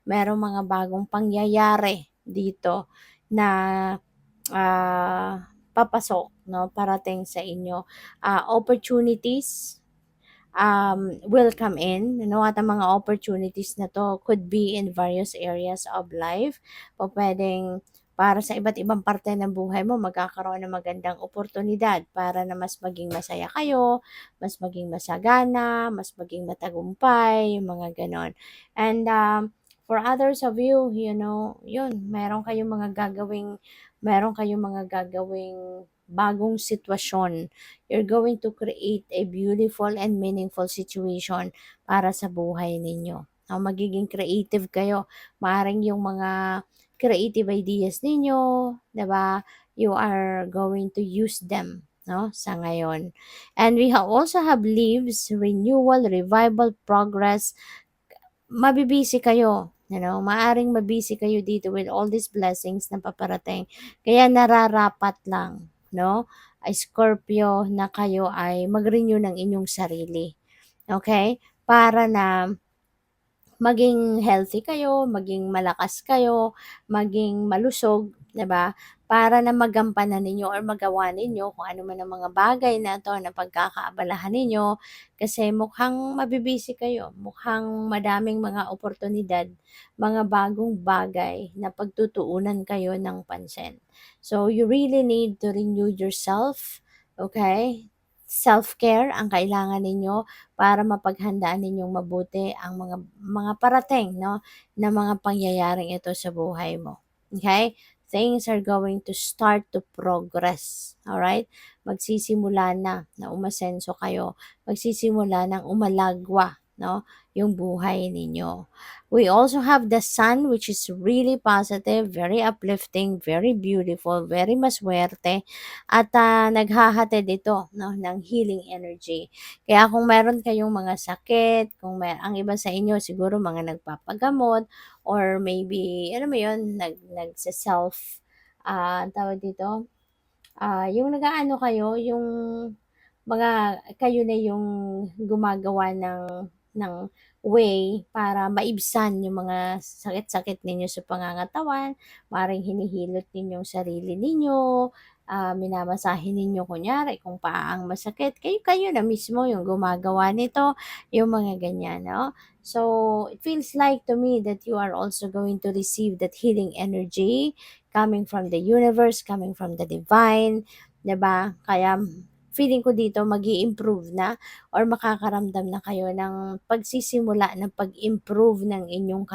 merong mga bagong pangyayari dito na papasok, no, parating sa inyo. Opportunities will come in, at ang mga opportunities na to could be in various areas of life. O pwedeng para sa iba't ibang parte ng buhay mo, magkakaroon ng magandang oportunidad para na mas maging masaya kayo, mas maging masagana, mas maging matagumpay, yung mga ganon. And for others of you, yun, meron kayong mga gagawing bagong sitwasyon. You're going to create a beautiful and meaningful situation para sa buhay ninyo. Magiging creative kayo. Maaring yung mga creative ideas ninyo, 'di ba? You are going to use them, no, sa ngayon. And we also have leaves, renewal, revival, progress. Mabibisi kayo, maaring mabisi kayo dito with all these blessings na paparating. Kaya nararapat lang, no, Scorpio, na kayo ay mag-renew ng inyong sarili. Okay? Para na maging healthy kayo, maging malakas kayo, maging malusog, 'di ba? Para na magampanan ninyo or magawa ninyo kung ano man ang mga bagay na 'to na pagkakaabalahan ninyo, kasi mukhang mabibisi kayo, mukhang madaming mga oportunidad, mga bagong bagay na pagtutuunan kayo ng pansin. So, you really need to renew yourself, okay? Self-care ang kailangan ninyo para mapaghandaan ninyong mabuti ang mga parating, no, na mga pangyayaring ito sa buhay mo. Okay? Things are going to start to progress. All right? Magsisimula na umasenso kayo. Magsisimula ng umalagwa, no, yung buhay ninyo. We also have the sun, which is really positive, very uplifting, very beautiful, very maswerte, at naghahatid ito, no, ng healing energy. Kaya kung meron kayong mga sakit, ang iba sa inyo siguro mga nagpapagamot, or maybe, alam mo yun, nagsa-self, tawag dito, yung nag-aano kayo, yung kayo na yung gumagawa ng way para maibsan yung mga sakit-sakit ninyo sa pangangatawan, maaaring hinihilot ninyo yung sarili ninyo, minamasahe ninyo kunyari kung paa ang masakit, kayo na mismo yung gumagawa nito, yung mga ganyan, no? So, it feels like to me that you are also going to receive that healing energy coming from the universe, coming from the divine, 'di ba? Kaya feeling ko dito magi-improve na or makakaramdam na kayo ng pagsisimula ng pag-improve ng inyong